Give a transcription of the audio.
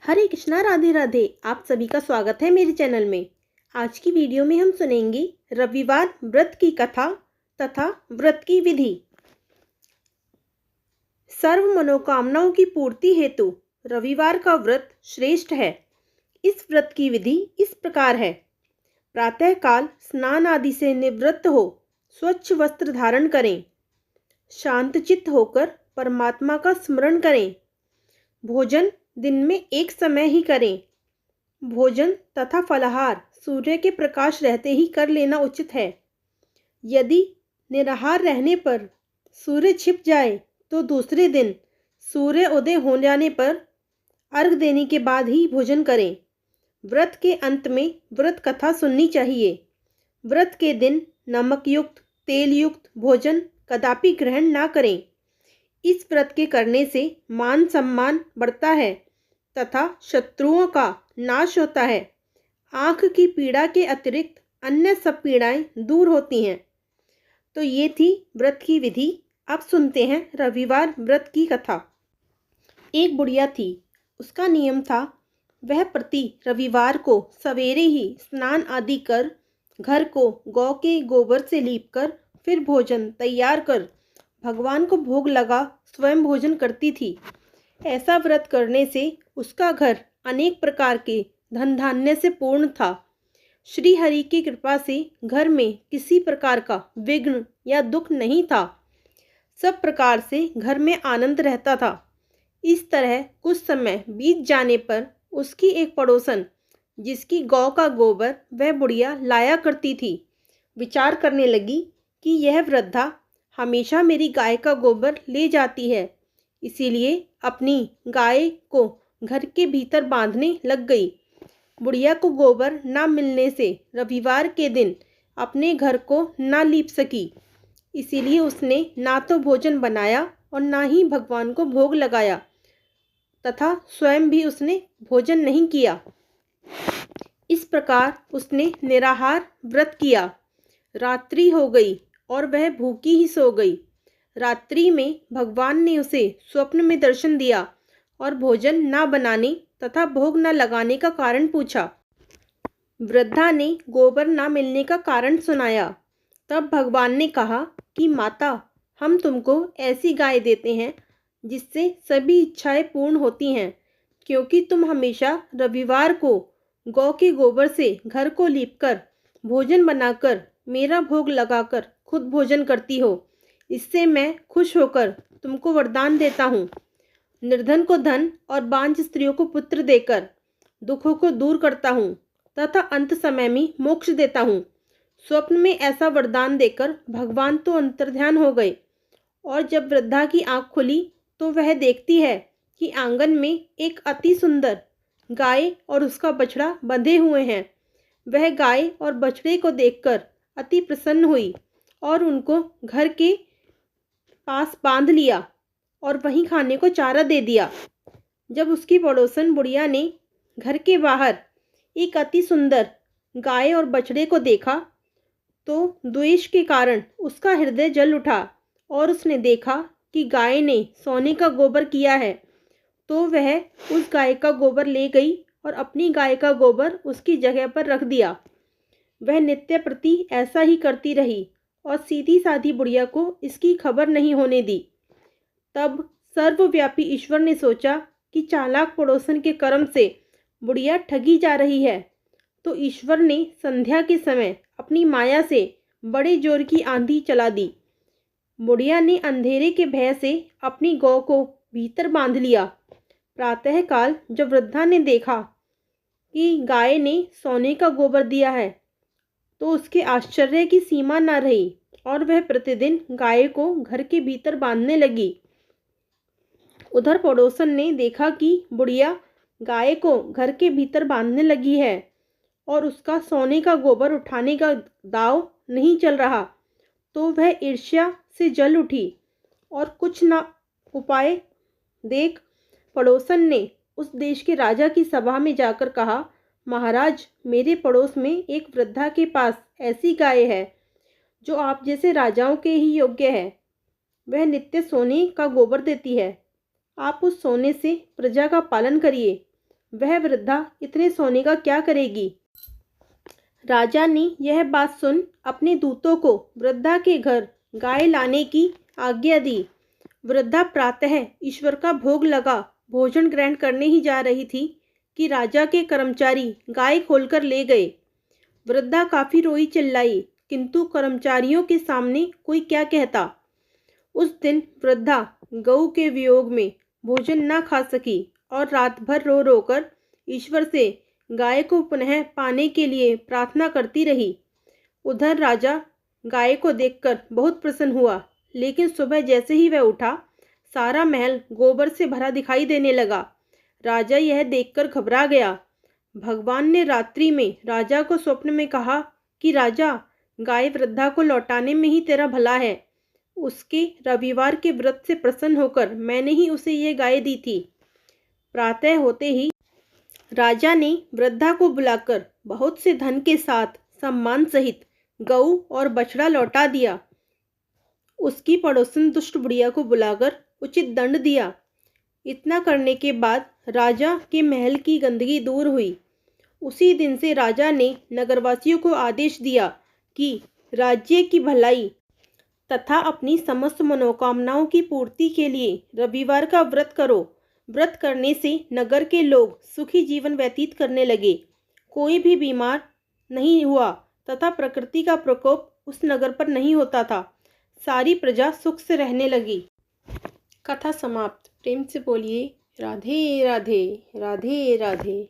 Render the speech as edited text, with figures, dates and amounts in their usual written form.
हरे कृष्णा, राधे राधे। आप सभी का स्वागत है मेरे चैनल में। आज की वीडियो में हम सुनेंगे रविवार व्रत की कथा तथा व्रत की विधि। सर्व मनोकामनाओं की पूर्ति हेतु रविवार का व्रत श्रेष्ठ है। इस व्रत की विधि इस प्रकार है। प्रातःकाल स्नान आदि से निवृत्त हो स्वच्छ वस्त्र धारण करें। शांतचित्त होकर परमात्मा का स्मरण करें। भोजन दिन में एक समय ही करें। भोजन तथा फलाहार सूर्य के प्रकाश रहते ही कर लेना उचित है। यदि निराहार रहने पर सूर्य छिप जाए तो दूसरे दिन सूर्य उदय हो जाने पर अर्घ देने के बाद ही भोजन करें। व्रत के अंत में व्रत कथा सुननी चाहिए। व्रत के दिन नमक युक्त तेल युक्त भोजन कदापि ग्रहण ना करें। इस व्रत के करने से मान सम्मान बढ़ता है तथा शत्रुओं का नाश होता है। आँख की पीड़ा के अतिरिक्त अन्य सब पीड़ाएं दूर होती हैं। तो ये थी व्रत की विधि। अब सुनते हैं रविवार व्रत की कथा। एक बुढ़िया थी। उसका नियम था वह प्रति रविवार को सवेरे ही स्नान आदि कर घर को गौ के गोबर से लीपकर फिर भोजन तैयार कर भगवान को भोग लगा स्वयं भोजन करती थी। ऐसा व्रत करने से उसका घर अनेक प्रकार के धन धान्य से पूर्ण था। श्री हरि की कृपा से घर में किसी प्रकार का विघ्न या दुख नहीं था। सब प्रकार से घर में आनंद रहता था। इस तरह कुछ समय बीत जाने पर उसकी एक पड़ोसन, जिसकी गौ का गोबर वह बुढ़िया लाया करती थी, विचार करने लगी कि यह वृद्धा हमेशा मेरी गाय का गोबर ले जाती है, इसीलिए अपनी गाय को घर के भीतर बांधने लग गई। बुढ़िया को गोबर ना मिलने से रविवार के दिन अपने घर को ना लीप सकी, इसीलिए उसने ना तो भोजन बनाया और ना ही भगवान को भोग लगाया तथा स्वयं भी उसने भोजन नहीं किया। इस प्रकार उसने निराहार व्रत किया। रात्रि हो गई और वह भूखी ही सो गई। रात्रि में भगवान ने उसे स्वप्न में दर्शन दिया और भोजन न बनाने तथा भोग न लगाने का कारण पूछा। वृद्धा ने गोबर न मिलने का कारण सुनाया। तब भगवान ने कहा कि माता, हम तुमको ऐसी गाय देते हैं जिससे सभी इच्छाएं पूर्ण होती हैं, क्योंकि तुम हमेशा रविवार को गौ के गोबर से घर को लीपकर भोजन बनाकर मेरा भोग लगाकर खुद भोजन करती हो। इससे मैं खुश होकर तुमको वरदान देता हूँ। निर्धन को धन और बांझ स्त्रियों को पुत्र देकर दुखों को दूर करता हूँ तथा अंत समय में मोक्ष देता हूँ। स्वप्न में ऐसा वरदान देकर भगवान तो अंतर्ध्यान हो गए और जब वृद्धा की आंख खुली तो वह देखती है कि आंगन में एक अति सुंदर गाय और उसका बछड़ा बंधे हुए हैं। वह गाय और बछड़े को देखकर अति प्रसन्न हुई और उनको घर के पास बांध लिया और वहीं खाने को चारा दे दिया। जब उसकी पड़ोसन बुढ़िया ने घर के बाहर एक अति सुंदर गाय और बछड़े को देखा तो द्वेष के कारण उसका हृदय जल उठा और उसने देखा कि गाय ने सोने का गोबर किया है, तो वह उस गाय का गोबर ले गई और अपनी गाय का गोबर उसकी जगह पर रख दिया। वह नित्य प्रति ऐसा ही करती रही और सीधी साधी बुढ़िया को इसकी खबर नहीं होने दी। तब सर्वव्यापी ईश्वर ने सोचा कि चालाक पड़ोसन के कर्म से बुढ़िया ठगी जा रही है, तो ईश्वर ने संध्या के समय अपनी माया से बड़े जोर की आंधी चला दी। बुढ़िया ने अंधेरे के भय से अपनी गौ को भीतर बांध लिया। प्रातःकाल जब वृद्धा ने देखा कि गाय ने सोने का गोबर दिया है तो उसके आश्चर्य की सीमा न रही और वह प्रतिदिन गाय को घर के भीतर बांधने लगी। उधर पड़ोसन ने देखा कि बुढ़िया गाय को घर के भीतर बांधने लगी है और उसका सोने का गोबर उठाने का दांव नहीं चल रहा, तो वह ईर्ष्या से जल उठी और कुछ न उपाय देख पड़ोसन ने उस देश के राजा की सभा में जाकर कहा, महाराज, मेरे पड़ोस में एक वृद्धा के पास ऐसी गाय है जो आप जैसे राजाओं के ही योग्य है। वह नित्य सोने का गोबर देती है। आप उस सोने से प्रजा का पालन करिए वह वृद्धा इतने सोने का क्या करेगी। राजा ने यह बात सुन अपने दूतों को वृद्धा के घर गाय लाने की आज्ञा दी। वृद्धा प्रातः ईश्वर का भोग लगा भोजन ग्रहण करने ही जा रही थी कि राजा के कर्मचारी गाय खोलकर ले गए। वृद्धा काफी रोई चिल्लाई, किंतु कर्मचारियों के सामने कोई क्या कहता। उस दिन वृद्धा गऊ के वियोग में भोजन न खा सकी और रात भर रो रो कर ईश्वर से गाय को पुनः पाने के लिए प्रार्थना करती रही। उधर राजा गाय को देखकर बहुत प्रसन्न हुआ, लेकिन सुबह जैसे ही वह उठा, सारा महल गोबर से भरा दिखाई देने लगा। राजा यह देखकर घबरा गया। भगवान ने रात्रि में राजा को स्वप्न में कहा कि राजा, गाय वृद्धा को लौटाने में ही तेरा भला है। उसके रविवार के व्रत से प्रसन्न होकर मैंने ही उसे ये गाय दी थी। प्रातः होते ही राजा ने वृद्धा को बुलाकर बहुत से धन के साथ सम्मान सहित गऊ और बछड़ा लौटा दिया। उसकी पड़ोसन दुष्ट बुढ़िया को बुलाकर उचित दंड दिया। इतना करने के बाद राजा के महल की गंदगी दूर हुई। उसी दिन से राजा ने नगरवासियों को आदेश दिया कि राज्य की भलाई तथा अपनी समस्त मनोकामनाओं की पूर्ति के लिए रविवार का व्रत करो। व्रत करने से नगर के लोग सुखी जीवन व्यतीत करने लगे। कोई भी बीमार नहीं हुआ तथा प्रकृति का प्रकोप उस नगर पर नहीं होता था। सारी प्रजा सुख से रहने लगी। कथा समाप्त। प्रेम से बोलिए राधे राधे, राधे राधे।